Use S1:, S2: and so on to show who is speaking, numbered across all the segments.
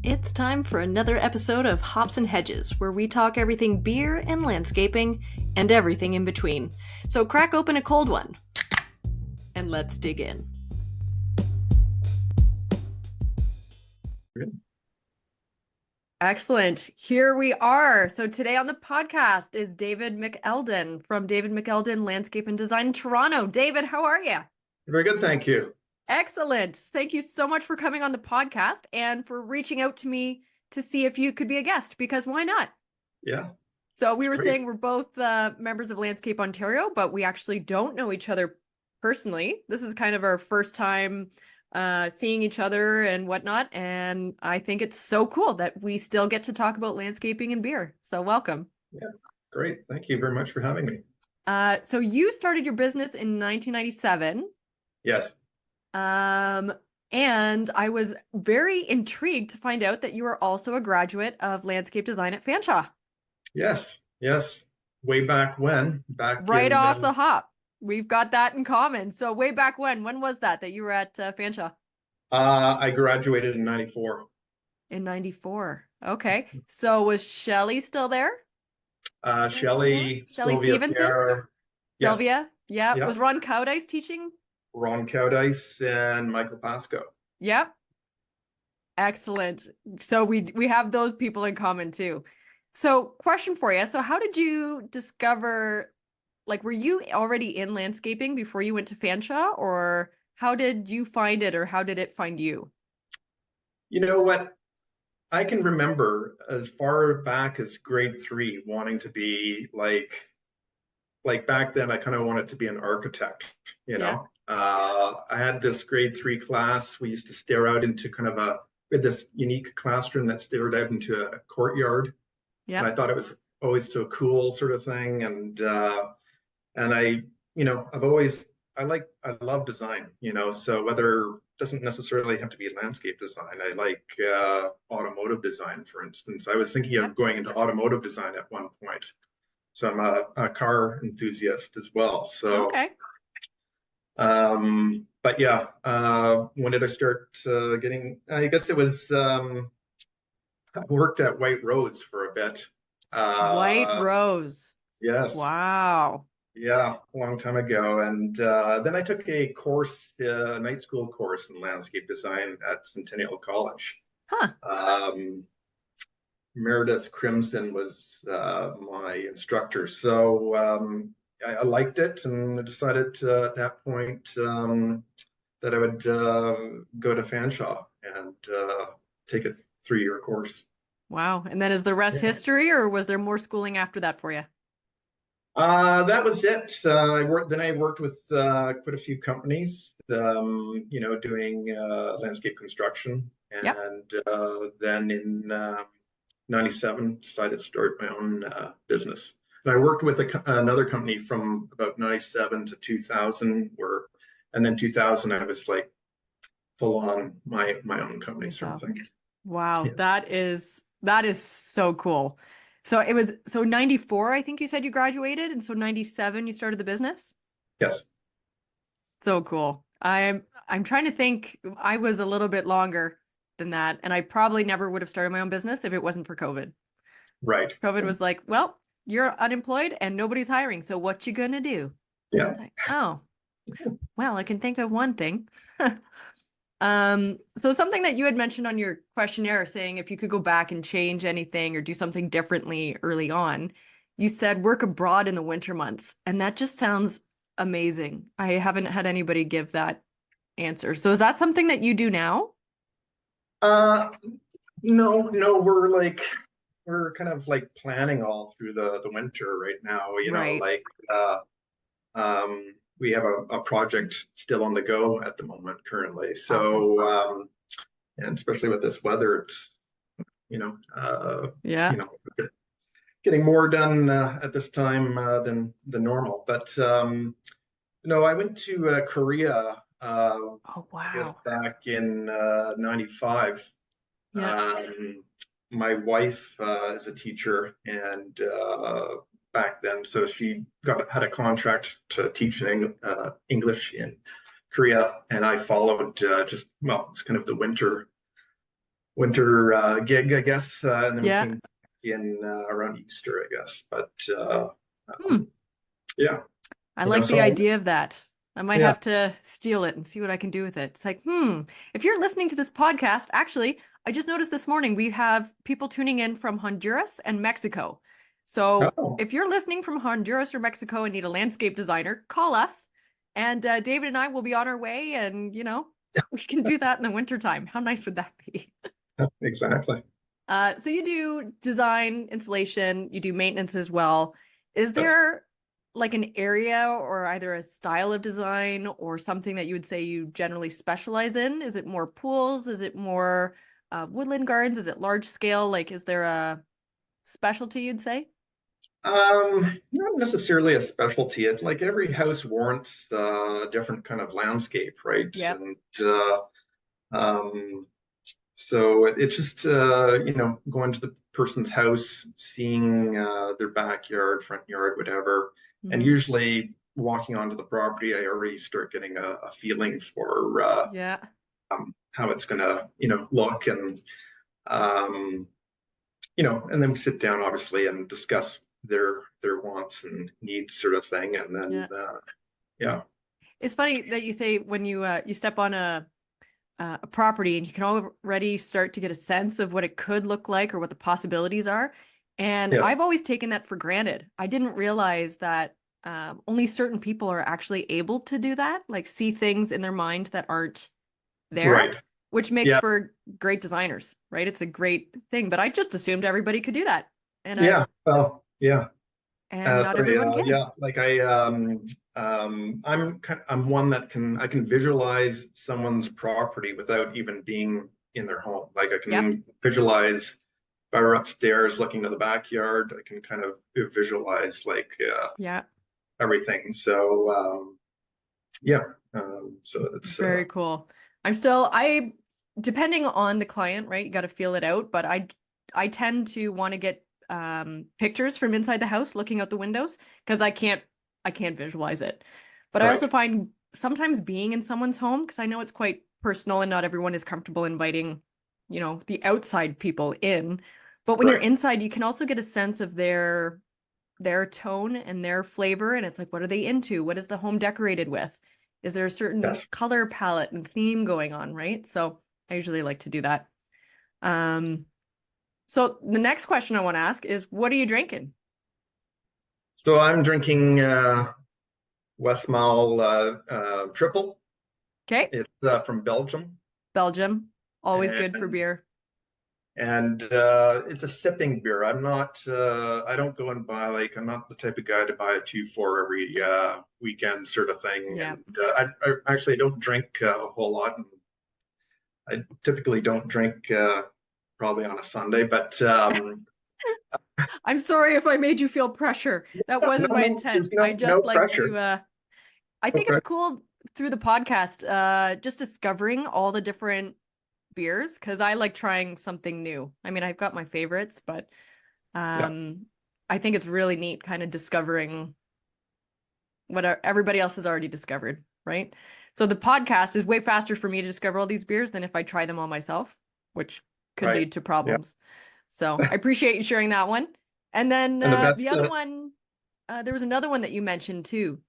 S1: It's time for another episode of Hops and Hedges, where we talk everything beer and landscaping and everything in between. So crack open a cold one and let's dig in. Excellent. Here we are. So today on the podcast is David McEldon from David McEldon Landscape and Design in Toronto. David, how are you?
S2: Very good, thank you.
S1: Excellent. Thank you so much for coming on the podcast and for reaching out to me to see if you could be a guest, because why not?
S2: Yeah.
S1: So we were saying we're both members of Landscape Ontario, but we actually don't know each other personally. This is kind of our first time seeing each other and whatnot. And I think it's so cool that we still get to talk about landscaping and beer. So welcome.
S2: Yeah, great. Thank you very much for having me.
S1: So you started your business in 1997.
S2: Yes.
S1: And I was very intrigued to find out that you were also a graduate of landscape design at Fanshawe.
S2: Yes. Way back when,
S1: right off the hop. We've got that in common. So way back when was that you were at Fanshawe?
S2: I graduated in 94.
S1: In 94. Okay. So was Shelley still there?
S2: Shelley
S1: Stevenson?
S2: Pierre, yes.
S1: Sylvia? Yeah. Was Ron Cowdice teaching?
S2: Ron Cowdice and Michael Pasco.
S1: Yep. Excellent. So we have those people in common too. So question for you. So how did you discover, were you already in landscaping before you went to Fanshawe, or how did you find it, or how did it find you?
S2: You know what? I can remember as far back as grade 3 wanting to be like back then I kind of wanted to be an architect, you know. I had this grade 3 class. We used to stare out into we had this unique classroom that stared out into a courtyard. Yeah. And I thought it was always so cool sort of thing. And I, I love design, so whether it doesn't necessarily have to be landscape design. I like automotive design, for instance. I was thinking of going into automotive design at one point. So I'm a car enthusiast as well. So,
S1: okay.
S2: But yeah, when did I start I guess it was, I worked at White Rose for a bit.
S1: White Rose.
S2: Yes.
S1: Wow.
S2: Yeah, a long time ago. And then I took a course, a night school course in landscape design at Centennial College.
S1: Huh.
S2: Meredith Crimson was my instructor. So I liked it, and I decided at that point that I would go to Fanshawe and take a 3-year course.
S1: Wow. And then is the rest history, or was there more schooling after that for you?
S2: That was it. I worked with quite a few companies, doing landscape construction. And then in 97, decided to start my own business. And I worked with another company from about 97 to 2000, and then 2000, I was like full on my own company sort of thing.
S1: Wow, yeah. That is so cool. So it was 94, I think you said you graduated, and so 97 you started the business?
S2: Yes.
S1: So cool. I'm trying to think. I was a little bit longer than that, and I probably never would have started my own business if it wasn't for COVID.
S2: Right.
S1: COVID was like, well, you're unemployed and nobody's hiring, so what you gonna do?
S2: Yeah.
S1: Like, oh, well, I can think of one thing. So something that you had mentioned on your questionnaire, saying if you could go back and change anything or do something differently early on, you said work abroad in the winter months. And that just sounds amazing. I haven't had anybody give that answer. So is that something that you do now?
S2: No, we're kind of like planning all through the winter right now, we have a project still on the go at the moment currently. So, awesome. And especially with this weather, it's, getting more done at this time than normal. But, I went to Korea,
S1: oh, wow.
S2: I guess back in 95.
S1: Yeah.
S2: My wife is a teacher, and back then, so she had a contract to teach English in Korea, and I followed it's kind of the winter winter gig, I guess, and then we
S1: Yeah.
S2: came back in around Easter, I guess. But
S1: Hmm.
S2: yeah,
S1: I like the
S2: so
S1: idea of that. I might
S2: yeah.
S1: have to steal it and see what I can do with it. It's like, if you're listening to this podcast, actually, I just noticed this morning we have people tuning in from Honduras and Mexico. So
S2: Oh,
S1: if you're listening from Honduras or Mexico and need a landscape designer, call us. And David and I will be on our way. And, we can do that in the wintertime. How nice would that be?
S2: exactly.
S1: So you do design, installation, you do maintenance as well. Is
S2: Yes.
S1: there like an area or either a style of design or something that you would say you generally specialize in? Is it more pools? Is it more woodland gardens? Is it large scale? Like, is there a specialty you'd say?
S2: Not necessarily a specialty. It's like every house warrants a different kind of landscape, right?
S1: Yep.
S2: And um, so it's just going to the person's house, seeing their backyard, front yard, whatever, and
S1: Hmm.
S2: usually walking onto the property, I already start getting a feeling for
S1: Yeah.
S2: how it's gonna, look, and um, and then we sit down obviously and discuss their wants and needs, sort of thing, and then
S1: Yeah.
S2: yeah,
S1: It's funny that you say when you step on a property and you can already start to get a sense of what it could look like or what the possibilities are. And
S2: yes,
S1: I've always taken that for granted. I didn't realize that only certain people are actually able to do that, like see things in their mind that aren't there,
S2: right,
S1: which makes
S2: yeah,
S1: for great designers, right? It's a great thing, but I just assumed everybody could do that. And
S2: yeah, well, yeah.
S1: not
S2: Sorry,
S1: everyone can.
S2: yeah, like I'm one that I can visualize someone's property without even being in their home. Like I
S1: Yep.
S2: can visualize if I were upstairs looking to the backyard, I can kind of visualize like
S1: Yeah.
S2: everything. So yeah, so it's
S1: Very cool. I depending on the client, right? You got to feel it out, but I tend to want to get pictures from inside the house looking out the windows because I can't visualize it. But I also
S2: right.
S1: find sometimes being in someone's home because I know it's quite personal and not everyone is comfortable inviting, the outside people in. But when you're
S2: Right.
S1: inside, you can also get a sense of their tone and their flavor. And it's like, what are they into? What is the home decorated with? Is there a certain
S2: Yes.
S1: color palette and theme going on, right? So I usually like to do that. Um, so the next question I want to ask is, what are you drinking?
S2: So I'm drinking Westmalle Tripel.
S1: Okay.
S2: It's from Belgium,
S1: Belgium, always good for
S2: and
S1: beer.
S2: it's a sipping beer. I don't go and buy, like, I'm not the type of guy to buy a 2-4 every weekend, sort of thing.
S1: Yeah.
S2: And I actually don't drink a whole lot. And I typically don't drink probably on a Sunday, but
S1: I'm sorry if I made you feel pressure. That wasn't
S2: no,
S1: my
S2: no,
S1: intent.
S2: there's
S1: I
S2: no
S1: just like
S2: pressure.
S1: to I
S2: No
S1: think it's
S2: pressure.
S1: cool through the podcast, just discovering all the different beers because I like trying something new. I mean, I've got my favorites, but
S2: Yeah,
S1: um, I think it's really neat kind of discovering what everybody else has already discovered, right? So the podcast is way faster for me to discover all these beers than if I try them all myself, which could
S2: right.
S1: lead to
S2: Yeah.
S1: problems. So I appreciate you sharing that one. And then
S2: And the
S1: the
S2: best,
S1: other one, there was another one that you mentioned too.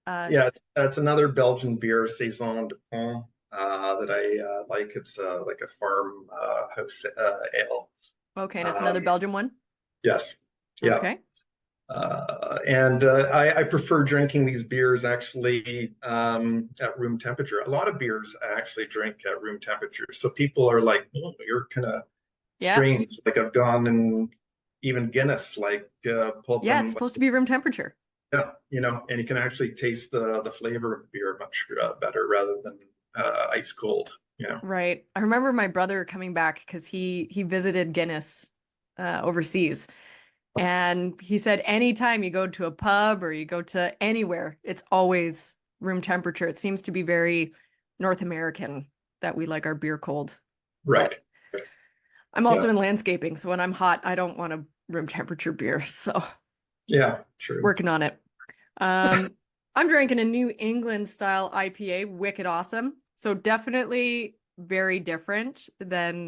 S1: Uh,
S2: yeah, it's another Belgian beer, Saison Dupont, that I like. It's like a farm house ale.
S1: okay, and it's another
S2: Um,
S1: Belgian one.
S2: yes, yeah.
S1: Okay.
S2: And I prefer drinking these beers actually at room temperature. A lot of beers I actually drink at room temperature. So people are like, "Oh, you're kind of
S1: Yeah.
S2: strange." Like I've gone and even Guinness, like pulled
S1: Yeah, it's
S2: them,
S1: supposed to be room temperature.
S2: yeah, and you can actually taste the flavor of the beer much better rather than ice cold.
S1: Right. I remember my brother coming back because he visited Guinness overseas. And he said anytime you go to a pub or you go to anywhere, it's always room temperature. It seems to be very North American that we like our beer cold. But
S2: Right.
S1: I'm
S2: Yeah.
S1: also in landscaping, so when I'm hot, I don't want a room temperature beer. So
S2: Yeah. True.
S1: working on it. Um, I'm drinking a New England style IPA, wicked awesome. So definitely very different than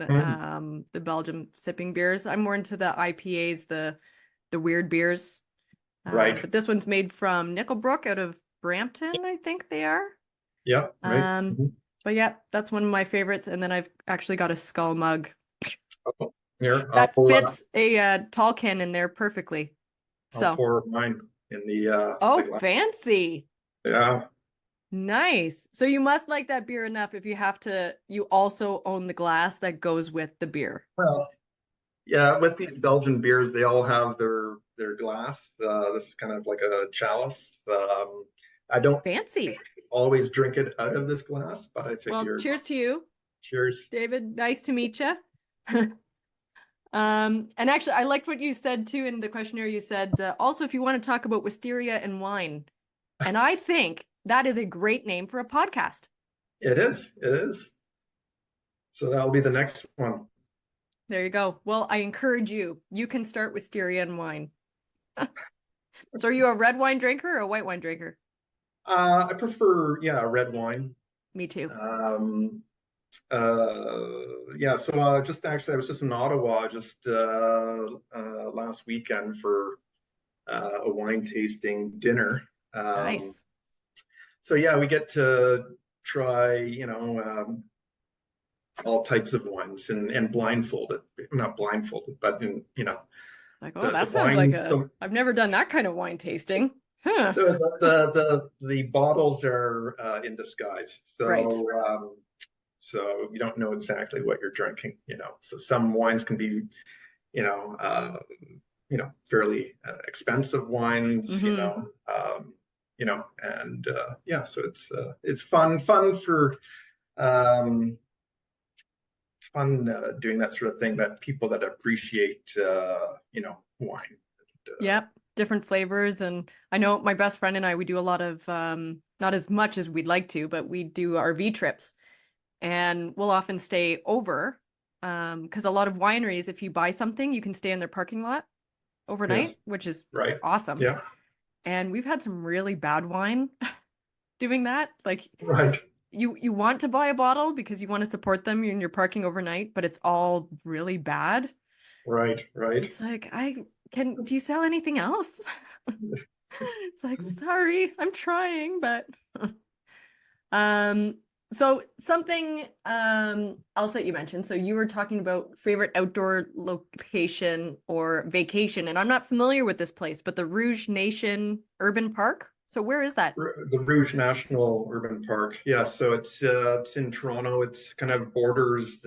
S1: the Belgium sipping beers. I'm more into the IPAs, the weird beers.
S2: Right.
S1: But this one's made from Nickelbrook out of Brampton, I think they are.
S2: Yeah, right.
S1: But yeah, that's one of my favorites. And then I've actually got a skull mug
S2: Oh, here,
S1: that fits a tall can in there perfectly.
S2: I'll pour mine in the glass.
S1: Fancy.
S2: Yeah.
S1: Nice. So you must like that beer enough if you also own the glass that goes with the beer.
S2: Well, yeah, with these Belgian beers, they all have their glass. This is kind of like a chalice. I don't
S1: Fancy.
S2: always drink it out of this glass, but I figured.
S1: Well, cheers to you.
S2: Cheers.
S1: David, nice to meet you. And actually, I liked what you said too in the questionnaire. You said also if you want to talk about Wisteria and wine, and I think that is a great name for a podcast.
S2: It is. It is. So that'll be the next one.
S1: There you go. Well, I encourage you. You can start Wisteria and wine. So are you a red wine drinker or a white wine drinker?
S2: I prefer, red wine.
S1: Me too.
S2: Just actually, I was just in Ottawa just last weekend for a wine tasting dinner.
S1: Nice.
S2: So yeah, we get to try, all types of wines and blindfolded, not blindfolded, but
S1: like, oh, that sounds like I've never done that kind of wine tasting. Huh.
S2: The bottles are in disguise, so
S1: right.
S2: So you don't know exactly what you're drinking, So some wines can be, fairly expensive wines, so it's fun for it's fun doing that sort of thing that people that appreciate wine.
S1: Yep, different flavors. And I know my best friend and I, we do a lot of not as much as we'd like to, but we do RV trips. And we'll often stay over because a lot of wineries, if you buy something, you can stay in their parking lot overnight, which is awesome.
S2: Yeah.
S1: And we've had some really bad wine doing that. Like, you want to buy a bottle because you want to support them and you're parking overnight, but it's all really bad.
S2: Right.
S1: It's like, do you sell anything else? It's like, sorry, I'm trying, but so something else that you mentioned. So you were talking about favorite outdoor location or vacation, and I'm not familiar with this place, but the Rouge National Urban Park. So where is that?
S2: The Rouge National Urban Park. Yeah, so it's in Toronto. It's kind of borders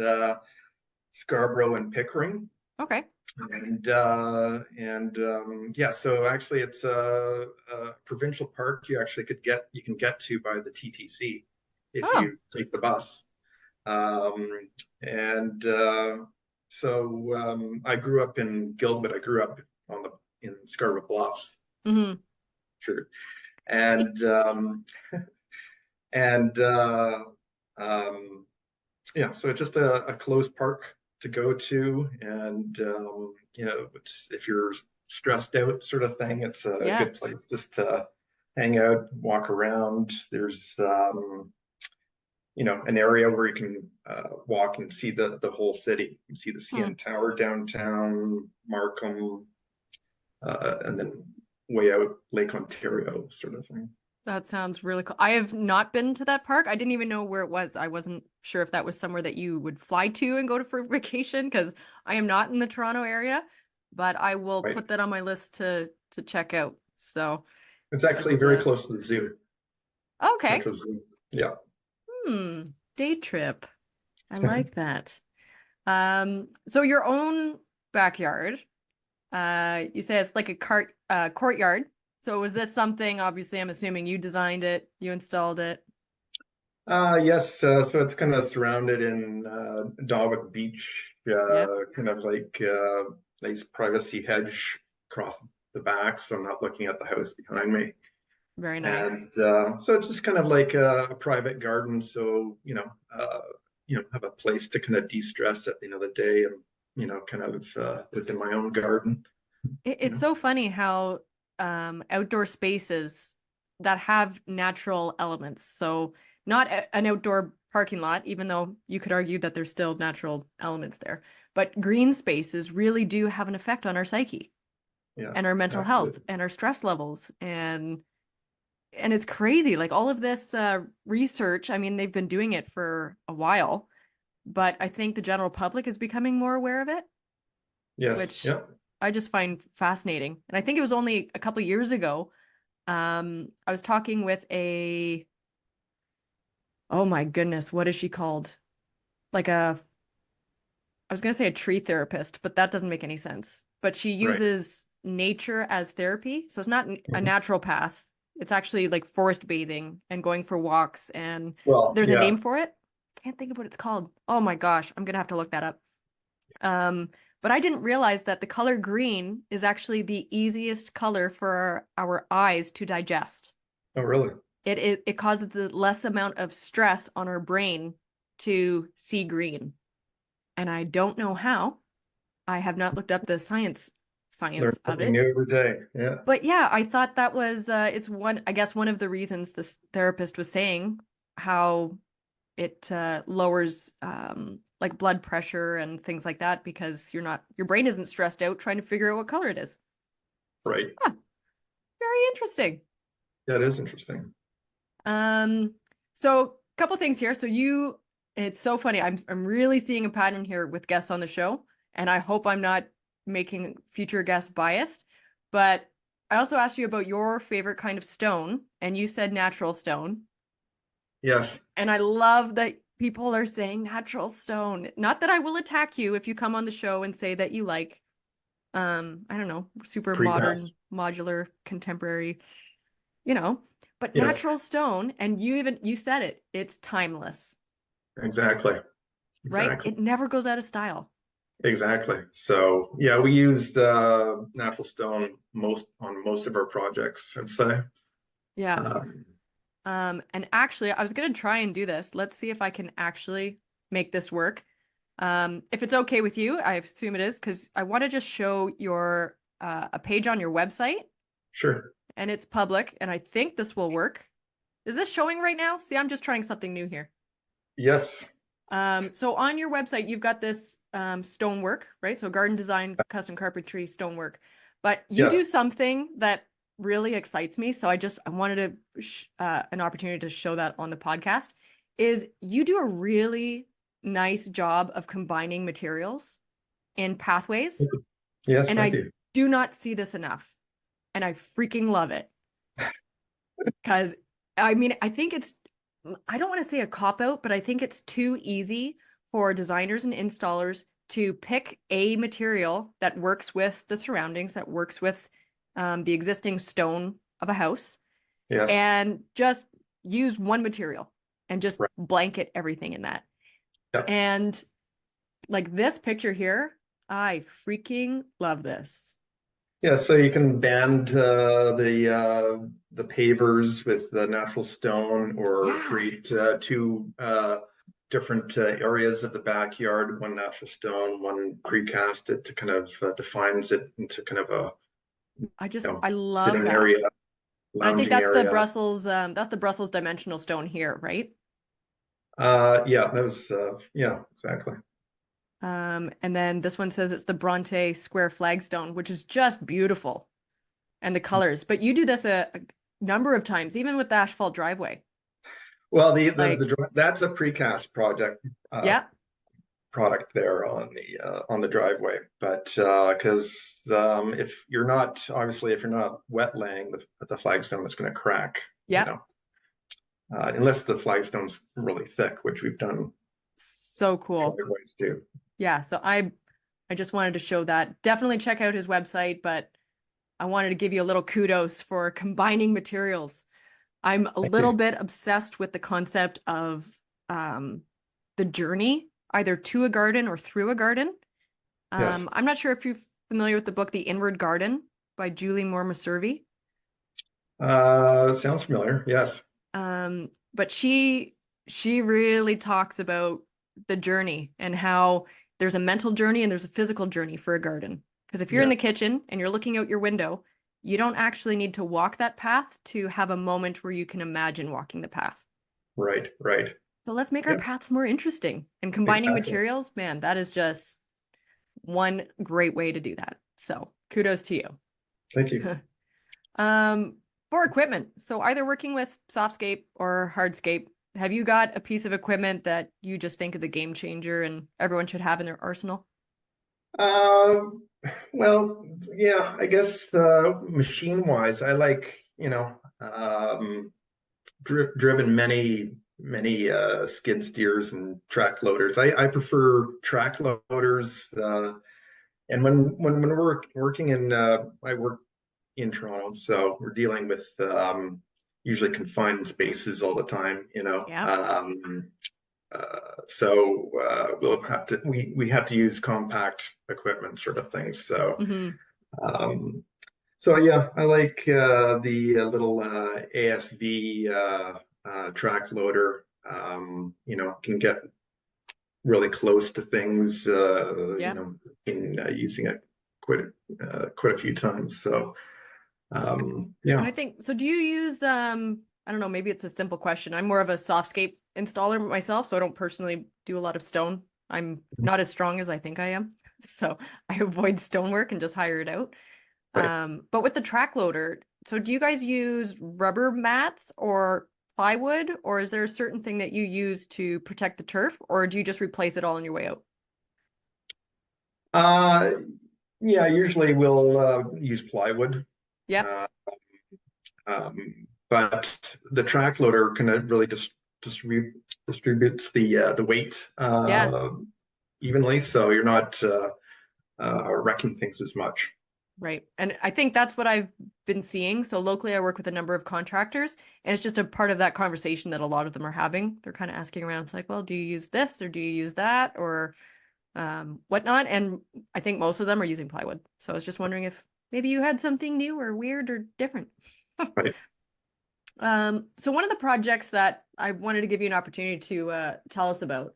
S2: Scarborough and Pickering.
S1: Okay.
S2: So actually it's a provincial park you can get to by the TTC if you take the bus. I grew up in Guildwood. I grew up in Scarborough Bluffs.
S1: Mm-hmm.
S2: Sure. So it's just a close park to go to, and if you're stressed out sort of thing, it's a good place just to hang out, walk around. There's an area where you can walk and see the whole city. You can see the CN Tower downtown, Markham, and then way out Lake Ontario sort of thing.
S1: That sounds really cool. I have not been to that park. I didn't even know where it was. I wasn't sure if that was somewhere that you would fly to and go to for vacation, because I am not in the Toronto area, but I will put that on my list to check out. So
S2: it's actually very close to the zoo.
S1: Okay.
S2: Zoo. Yeah.
S1: Day trip. I like that. So your own backyard, you say it's like a courtyard. So was this something, obviously, I'm assuming you designed it, you installed it?
S2: Yes. So it's kind of surrounded in Dogwood Beach, kind of like nice privacy hedge across the back, so I'm not looking at the house behind me.
S1: Very nice.
S2: And so it's just kind of like a private garden. So, have a place to kind of de-stress at the end of the day and, kind of within my own garden.
S1: It's so funny how outdoor spaces that have natural elements. So not an outdoor parking lot, even though you could argue that there's still natural elements there. But green spaces really do have an effect on our psyche
S2: Yeah,
S1: and our mental health
S2: absolutely.
S1: and our stress levels. And it's crazy. Like all of this research, I mean, they've been doing it for a while, but I think the general public is becoming more aware of it,
S2: Yes.
S1: which
S2: Yeah.
S1: I just find fascinating. And I think it was only a couple of years ago. I was talking with oh my goodness, what is she called? Like I was going to say a tree therapist, but that doesn't make any sense. But she
S2: Right.
S1: uses nature as therapy. So it's not a
S2: Mhm.
S1: natural path. It's actually like forest bathing and going for walks. And
S2: Well,
S1: there's a
S2: yeah.
S1: name for it. Can't think of what it's called. Oh my gosh, I'm going to have to look that up. But I didn't realize that the color green is actually the easiest color for our eyes to digest.
S2: Oh, really?
S1: It causes the less amount of stress on our brain to see green. And I don't know how. I have not looked up the
S2: Learn
S1: science of
S2: something
S1: it.
S2: new every day. Yeah.
S1: But yeah, I thought that was it's one I guess one of the reasons this therapist was saying how it lowers like blood pressure and things like that because your brain isn't stressed out trying to figure out what color it is.
S2: Right.
S1: Huh, very interesting.
S2: That is interesting.
S1: Um, so a couple things here. It's so funny. I'm really seeing a pattern here with guests on the show, and I hope I'm not making future guests biased. But I also asked you about your favorite kind of stone, and you said natural stone.
S2: Yes.
S1: And I love that people are saying natural stone. Not that I will attack you if you come on the show and say that you like, I don't know, super modern,
S2: Precast.
S1: modular, contemporary, you know, but
S2: Yes.
S1: natural stone, and you said it, it's timeless,
S2: Exactly.
S1: right?
S2: Exactly.
S1: It never goes out of style.
S2: Exactly. So yeah, we used natural stone on most of our projects, I'd say.
S1: Yeah.
S2: Uh,
S1: And actually, I was gonna try and do this. Let's see if I can actually make this work. If it's okay with you, I assume it is, because I want to just show your a page on your website,
S2: sure.
S1: and it's public, and I think this will work. Is this showing right now? See, I'm just trying something new here.
S2: Yes.
S1: So on your website, you've got this stonework, right? So garden design, custom carpentry, stonework. But you do
S2: Yes.
S1: something that really excites me. So I wanted an opportunity to show that on the podcast. Is you do a really nice job of combining materials in pathways,
S2: Yes.
S1: and
S2: Thank
S1: I
S2: you.
S1: do not see this enough, and I freaking love it because I mean I think it's I don't want to say a cop out, but I think it's too easy for designers and installers to pick a material that works with the surroundings, that works with the existing stone of a house,
S2: Yes.
S1: and just use one material and just
S2: Right.
S1: blanket everything in that.
S2: Yeah.
S1: And like this picture here, I freaking love this.
S2: Yeah. So you can band the pavers with the natural stone, or
S1: Yeah.
S2: create two different areas of the backyard, one natural stone, one precast. It kind of defines it into kind of a
S1: I love
S2: sitting
S1: that.
S2: area,
S1: And I think
S2: lounging area.
S1: That's the Brussels dimensional stone here, right?
S2: Yeah, that was yeah, exactly.
S1: And then this one says it's the Bronte square flagstone, which is just beautiful, and the colors. But you do this a number of times, even with the asphalt driveway.
S2: Well,
S1: Like,
S2: that's a precast
S1: yeah,
S2: product there on the driveway. But because if you're not obviously if you're not wet laying the flagstone, it's going to crack. You
S1: yeah,
S2: know, unless the flagstone's really thick, which we've done
S1: so cool.
S2: driveways too.
S1: Yeah, so I just wanted to show that. Definitely check out his website, but I wanted to give you a little kudos for combining materials. I'm a
S2: Thank
S1: little
S2: you.
S1: bit obsessed with the concept of um, the journey, either to a garden or through a garden.
S2: Yes.
S1: I'm not sure if you're familiar with the book The Inward Garden by Julie Moore Maservi.
S2: Sounds familiar. Yes.
S1: But she really talks about the journey and how there's a mental journey and there's a physical journey for a garden. Because if you're in
S2: Yes.
S1: the kitchen and you're looking out your window, you don't actually need to walk that path to have a moment where you can imagine walking the path.
S2: Right. Right.
S1: So let's make our
S2: Yeah,
S1: paths more interesting. And combining
S2: exactly.
S1: materials, man, that is just one great way to do that. So kudos to
S2: Thank you.
S1: you. For equipment, so either working with softscape or hardscape, have you got a piece of equipment that you just think is a game changer and everyone should have in their arsenal?
S2: Um, well, yeah, I guess machine wise, I like, driven many skid steers and track loaders. I prefer track loaders. And when we're working in, I work in Toronto, so we're dealing with usually confined spaces all the time,
S1: Yeah.
S2: we'll have to we have to use compact equipment sort of thing.
S1: Hmm.
S2: Um, so yeah, I like the little ASV track loader. Can get really close to things.
S1: Yeah.
S2: In using it quite a few times. So
S1: And
S2: yeah,
S1: I think, so do you use, I don't know, maybe it's a simple question. I'm more of a softscape installer myself, so I don't personally do a lot of stone. I'm not as strong as I think I am. So I avoid stonework and just hire it out.
S2: right.
S1: But with the track loader, so do you guys use rubber mats or plywood, or is there a certain thing that you use to protect the turf, or do you just replace it all on your way out?
S2: Uh, yeah, usually we'll use plywood.
S1: Yep.
S2: Uh, but the track loader kind of really just distributes the weight
S1: Yeah.
S2: evenly, so you're not wrecking things as much.
S1: Right. And I think that's what I've been seeing. So locally, I work with a number of contractors, and it's just a part of that conversation that a lot of them are having. They're kind of asking around. It's like, well, do you use this or do you use that or whatnot? And I think most of them are using plywood. So I was just wondering if maybe you had something new or weird or different.
S2: Right.
S1: So one of the projects that I wanted to give you an opportunity to tell us about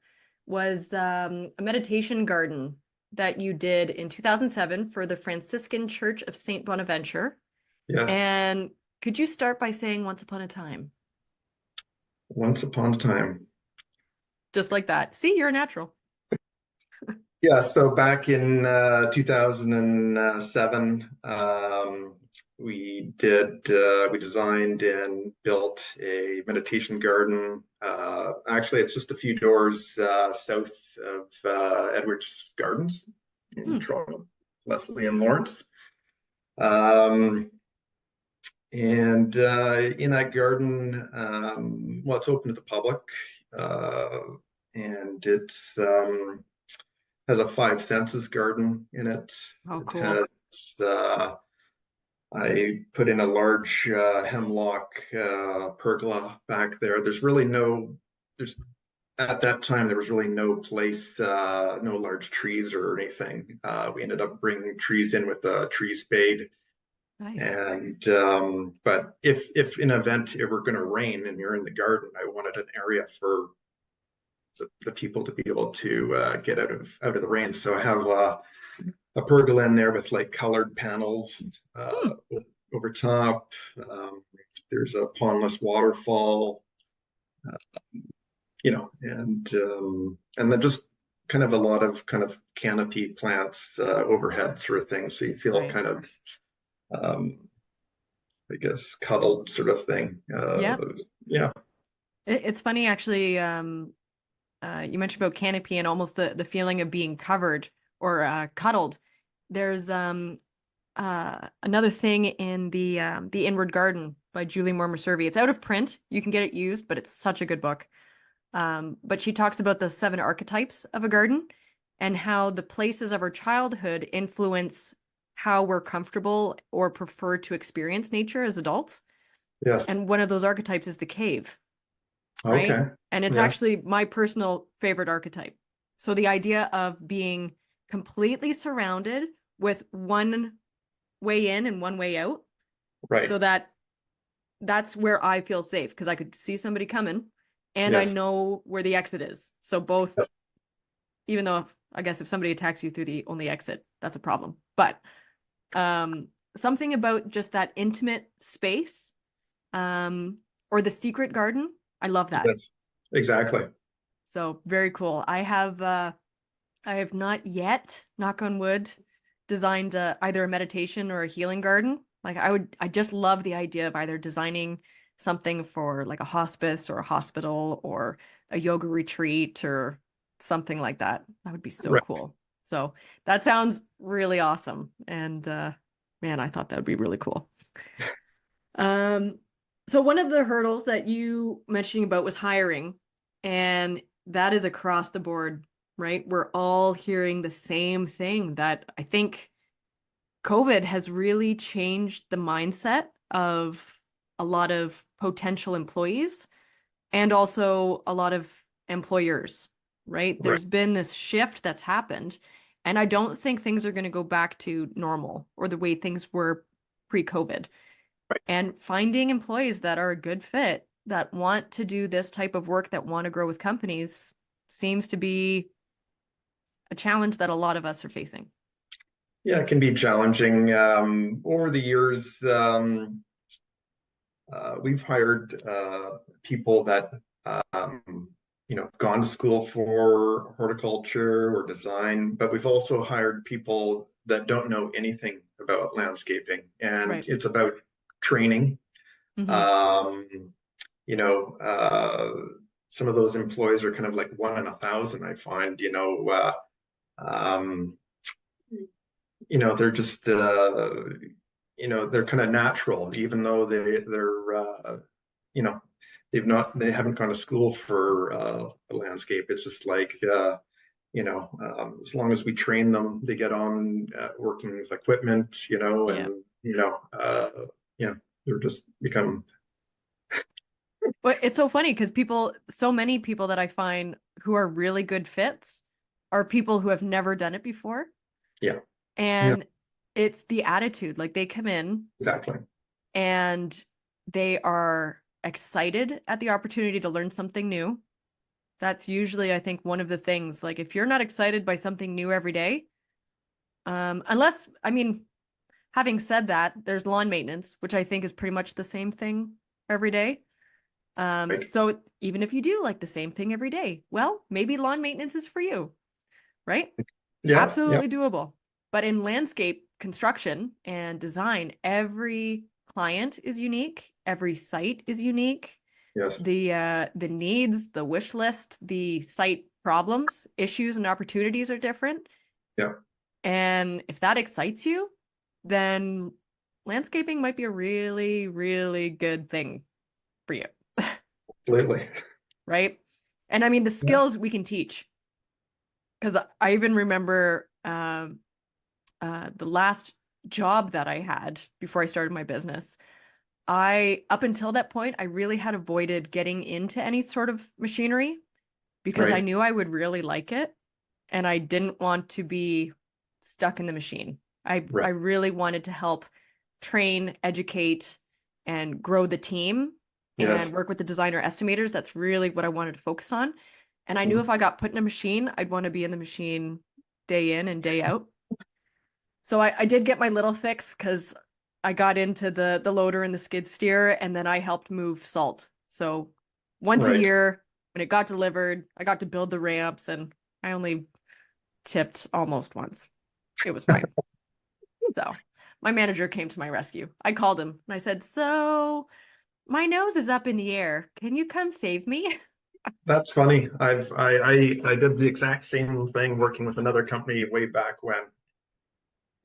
S1: was a meditation garden that you did in 2007 for the Franciscan Church of Saint Bonaventure.
S2: Yes.
S1: And could you start by saying once upon a time?
S2: Once upon a time.
S1: Just like that. See, you're a natural.
S2: Yeah, so back in 2007, we designed and built a meditation garden. Actually, it's just a few doors south of Edwards Gardens in
S1: Hmm.
S2: Toronto, Leslie and Lawrence. Um, and in that garden, well, it's open to the public, uh, and it's has a five senses garden in it.
S1: Oh,
S2: It
S1: cool.
S2: has I put in a large hemlock pergola back there. There's at that time there was really no place, no large trees or anything. We ended up bringing trees in with a tree spade.
S1: Nice.
S2: And but if in an event it were going to rain and you're in the garden, I wanted an area for the people to be able to get out of the rain. So I have a pergola in there with like colored panels
S1: Hmm.
S2: over top. Um, there's a pondless waterfall, uh, and then just kind of a lot of kind of canopy plants overhead sort of thing. So you feel
S1: Right.
S2: kind of, um, I guess, cuddled sort of thing.
S1: Yep.
S2: Yeah.
S1: It's funny actually. You mentioned about canopy and almost the feeling of being covered or cuddled. There's another thing in the Inward Garden by Julie Moore Mercervi. It's out of print. You can get it used, but it's such a good book. But she talks about the seven archetypes of a garden and how the places of our childhood influence how we're comfortable or prefer to experience nature as adults.
S2: Yes.
S1: And one of those archetypes is the cave, right?
S2: Okay.
S1: And it's
S2: Yes.
S1: actually my personal favorite archetype. So the idea of being completely surrounded with one way in and one way out,
S2: Right.
S1: so that that's where I feel safe because I could see somebody coming and I
S2: Yes.
S1: know where the exit is. So both,
S2: Yes.
S1: even though I guess if somebody attacks you through the only exit, that's a problem. But something about just that intimate space, or the secret garden, I love that.
S2: Yes. Exactly.
S1: So very cool. I have not yet, knock on wood, designed either a meditation or a healing garden. Like I just love the idea of either designing something for like a hospice or a hospital or a yoga retreat or something like that. That would be so
S2: Right.
S1: cool. So that sounds really awesome. And man, I thought that would be really cool. Um, so one of the hurdles that you mentioning about was hiring, and that is across the board, right? We're all hearing the same thing that I think COVID has really changed the mindset of a lot of potential employees and also a lot of employers, right?
S2: Right.
S1: There's been this shift that's happened, and I don't think things are going to go back to normal or the way things were pre-COVID.
S2: Right.
S1: And finding employees that are a good fit, that want to do this type of work, that want to grow with companies, seems to be a challenge that a lot of us are facing.
S2: Yeah, it can be challenging. Over the years, we've hired people that gone to school for horticulture or design, but we've also hired people that don't know anything about landscaping, and
S1: Right.
S2: it's about training.
S1: Hmm.
S2: Um, you know, some of those employees are kind of like one in a thousand, I find. Um, they're just they're kind of natural, even though you know they haven't gone to school for landscape. It's just like as long as we train them, they get on working with equipment,
S1: Yeah.
S2: and yeah, they're just become
S1: But it's so funny because so many people that I find who are really good fits are people who have never done it before.
S2: yeah, yeah,
S1: And it's the attitude. Like they come in
S2: exactly,
S1: and they are excited at the opportunity to learn something new. That's usually, I think, one of the things. Like if you're not excited by something new every day, unless, I mean, having said that, there's lawn maintenance, which I think is pretty much the same thing every day.
S2: right,
S1: So even if you do like the same thing every day, well, maybe lawn maintenance is for you, right?
S2: yeah, yeah,
S1: Absolutely doable. But in landscape construction and design, every client is unique, every site is unique.
S2: yes,
S1: The needs, the wish list, the site problems, issues, and opportunities are different.
S2: yeah,
S1: And if that excites you, then landscaping might be a really, really good thing for you,
S2: absolutely,
S1: right? And I mean, the
S2: yeah,
S1: skills we can teach, because I even remember the last job that I had before I started my business. Up until that point, I really had avoided getting into any sort of machinery because I
S2: right,
S1: knew I would really like it and I didn't want to be stuck in the machine. I
S2: right,
S1: really wanted to help train, educate, and grow the team
S2: yes,
S1: and work with the designer estimators. That's really what I wanted to focus on. And I knew if I got put in a machine, I'd want to be in the machine day in and day out. So I did get my little fix because I got into the loader and the skid steer, and then I helped move salt. So once a
S2: right.
S1: year, when it got delivered, I got to build the ramps, and I only tipped almost once. It was fine. So my manager came to my rescue. I called him and I said, "So my nose is up in the air. Can you come save me?"
S2: That's funny. I did the exact same thing working with another company way back when.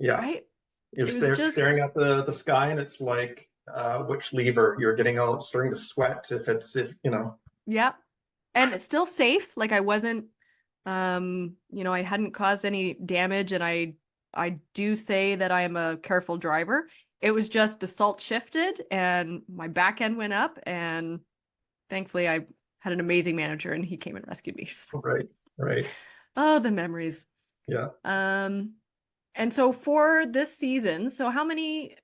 S2: Yeah,
S1: Right?
S2: you're
S1: It was just,
S2: staring at the sky, and it's like which lever you're getting all starting to sweat if
S1: yeah. And it's still safe. Like I wasn't, I hadn't caused any damage, and I do say that I am a careful driver. It was just the salt shifted and my back end went up, and thankfully I had an amazing manager and he came and rescued me. So,
S2: right, right,
S1: oh, the memories.
S2: yeah.
S1: Um, and so for this season, so how many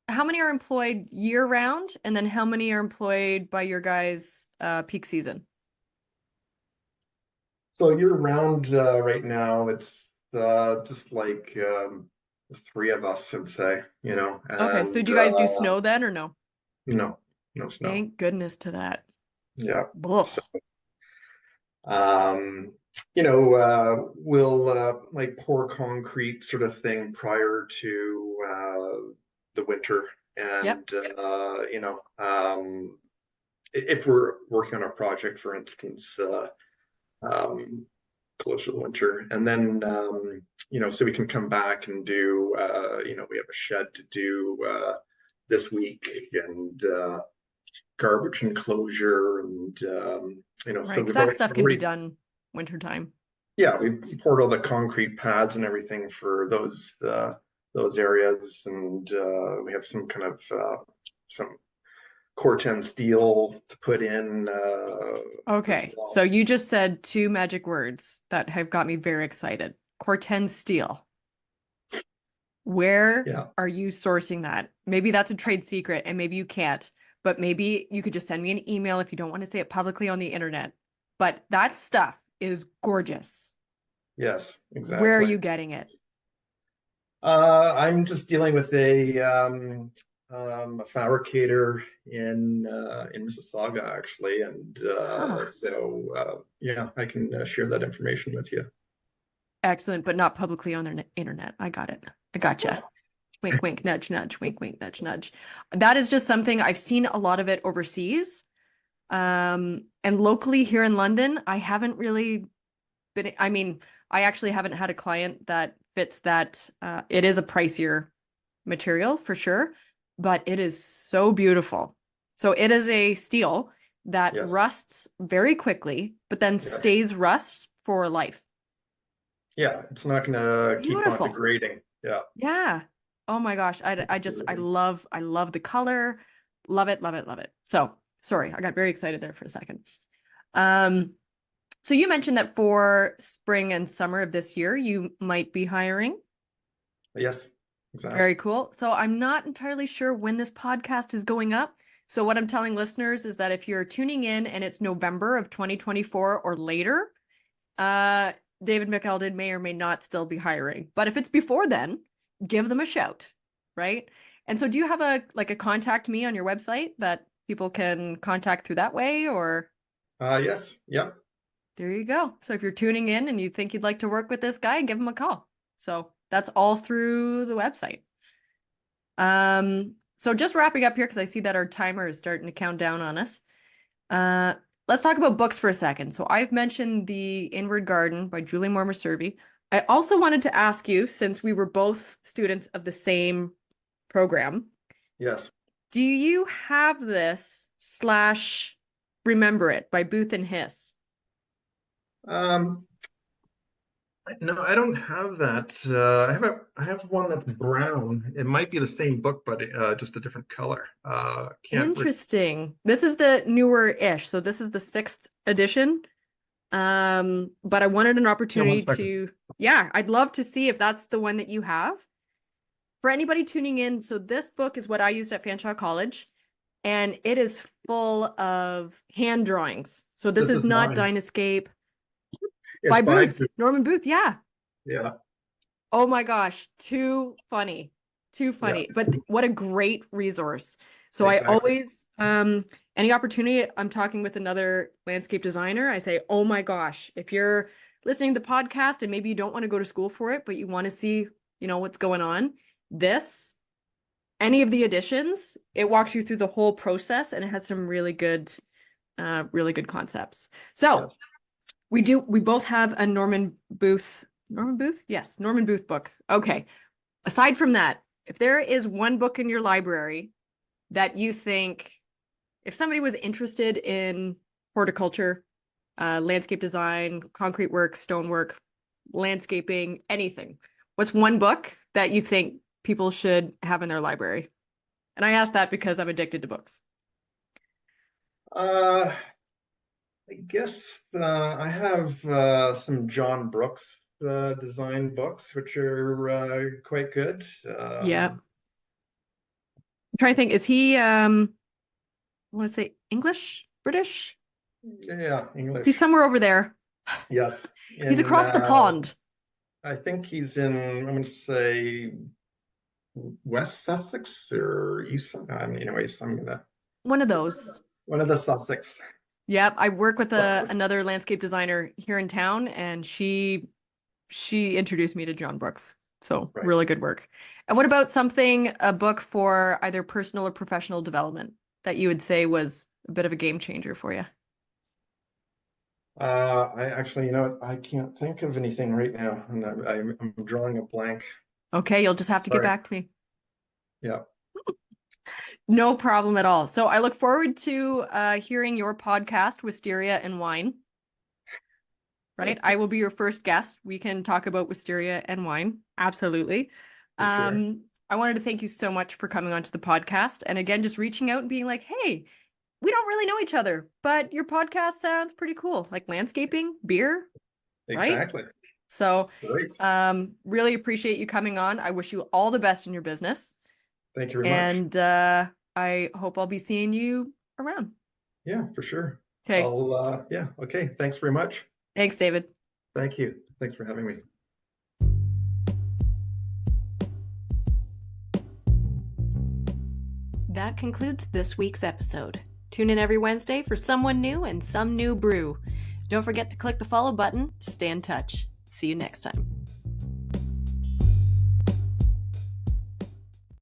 S1: are employed year round, and then how many are employed by your guys' peak season?
S2: So year round right now, it's just like the three of us, I'd say,
S1: Okay, so
S2: and
S1: do you guys do snow then or no?
S2: no, no snow.
S1: Thank goodness to that.
S2: Yeah.
S1: Blah.
S2: So We'll like pour concrete sort of thing prior to the winter.
S1: Yep.
S2: And, if we're working on a project, for instance, um, close to the winter, and then, so we can come back and do, we have a shed to do this week, and garbage enclosure, and,
S1: Right.
S2: so
S1: Because
S2: we've
S1: that
S2: already,
S1: stuff can be done wintertime.
S2: yeah, we poured all the concrete pads and everything for those areas, and we have some kind of some corten steel to put in as
S1: Okay.
S2: well.
S1: So you just said two magic words that have got me very excited. Corten steel. Where
S2: Yeah.
S1: are you sourcing that? Maybe that's a trade secret and maybe you can't, but maybe you could just send me an email if you don't want to say it publicly on the internet. But that stuff is gorgeous.
S2: Yes,
S1: Where are
S2: exactly.
S1: you getting it?
S2: I'm just dealing with a fabricator in Mississauga, actually, and
S1: Huh.
S2: yeah, I can share that information with you.
S1: Excellent, but not publicly on the internet. I got it. I gotcha. Wink, wink, nudge, nudge, wink, wink, nudge, nudge. That is just something I've seen a lot of it overseas. And locally here in London, I haven't really been, I mean, I actually haven't had a client that fits that. It is a pricier material for sure, but it is so beautiful. So it is a steel that
S2: Yes.
S1: rusts very quickly, but then
S2: Yeah.
S1: stays rust for life.
S2: Yeah, it's not going to keep on
S1: Beautiful.
S2: degrading. Yeah.
S1: Yeah. Oh my gosh. I love the color. Love it, love it, love it. So sorry, I got very excited there for a second. Um, so you mentioned that for spring and summer of this year, you might be hiring.
S2: Yes, exactly.
S1: Very cool. So I'm not entirely sure when this podcast is going up. So what I'm telling listeners is that if you're tuning in and it's November of 2024 or later, uh, David McEldon may or may not still be hiring. But if it's before then, give them a shout, right? And so do you have a contact me on your website that people can contact through that way, or?
S2: Yes. Yeah.
S1: There you go. So if you're tuning in and you think you'd like to work with this guy, give him a call. So that's all through the website. So just wrapping up here because I see that our timer is starting to count down on us. Uh, let's talk about books for a second. So I've mentioned The Inward Garden by Julie Moore-Servey. I also wanted to ask you, since we were both students of the same program,
S2: Yes.
S1: do you have this slash Remember It by Booth and Hiss?
S2: Um, no, I don't have that. I have one that's brown. It might be the same book, but just a different color. Can't re
S1: Interesting. This is the newer-ish. So this is the 6th edition. But I wanted an
S2: Yeah, one
S1: opportunity
S2: second.
S1: to, yeah, I'd love to see if that's the one that you have. For anybody tuning in, so this book is what I used at Fanshawe College, and it is full of hand drawings. So this
S2: This
S1: is
S2: is
S1: not
S2: mine.
S1: Dinescape
S2: It's
S1: by
S2: fine.
S1: Booth, Norman Booth. Yeah.
S2: Yeah.
S1: Oh my gosh, too funny. Too
S2: Yeah.
S1: funny. But what a great resource. So I
S2: Exactly.
S1: always any opportunity I'm talking with another landscape designer, I say, "Oh my gosh, if you're listening to the podcast and maybe you don't want to go to school for it, but you want to see, what's going on, this any of the editions, it walks you through the whole process and it has some really good concepts." So
S2: Yes.
S1: we both have a Norman Booth? Yes, Norman Booth book. Okay. Aside from that, if there is one book in your library that you think, if somebody was interested in horticulture, landscape design, concrete work, stonework, landscaping, anything, what's one book that you think people should have in their library? And I ask that because I'm addicted to books.
S2: Uh, I guess I have some John Brooks design books, which are quite good.
S1: Yeah. I'm trying to think, is he I want to say English, British?
S2: Yeah,
S1: He's
S2: English.
S1: somewhere over there.
S2: Yes.
S1: He's
S2: In
S1: across the pond.
S2: I think he's in, I'm going to say West Sussex or East. Anyways, I'm gonna
S1: One of those.
S2: one of the Sussex.
S1: Yep, I work with
S2: That's
S1: another landscape designer here in town, and she introduced me to John Brooks. So
S2: right.
S1: really good work. And what about a book for either personal or professional development that you would say was a bit of a game changer for you?
S2: I actually, I can't think of anything right now, and I'm drawing a blank.
S1: Okay, you'll just have to get
S2: Sorry.
S1: back to me.
S2: Yeah,
S1: No problem at all. So I look forward to hearing your podcast, Wisteria and Wine. Right? I will be your first guest. We can talk about Wisteria and Wine. Absolutely.
S2: for sure.
S1: I wanted to thank you so much for coming onto the podcast. And again, just reaching out and being like, hey, we don't really know each other, but your podcast sounds pretty cool. Like landscaping, beer, right?
S2: Exactly.
S1: So
S2: Great.
S1: really appreciate you coming on. I wish you all the best in your business.
S2: Thank you very much.
S1: And I hope I'll be seeing you around.
S2: Yeah, for sure.
S1: Okay.
S2: Yeah, okay. Thanks very much.
S1: Thanks, David.
S2: Thank you. Thanks for having me.
S1: That concludes this week's episode. Tune in every Wednesday for someone new and some new brew. Don't forget to click the follow button to stay in touch. See you next time.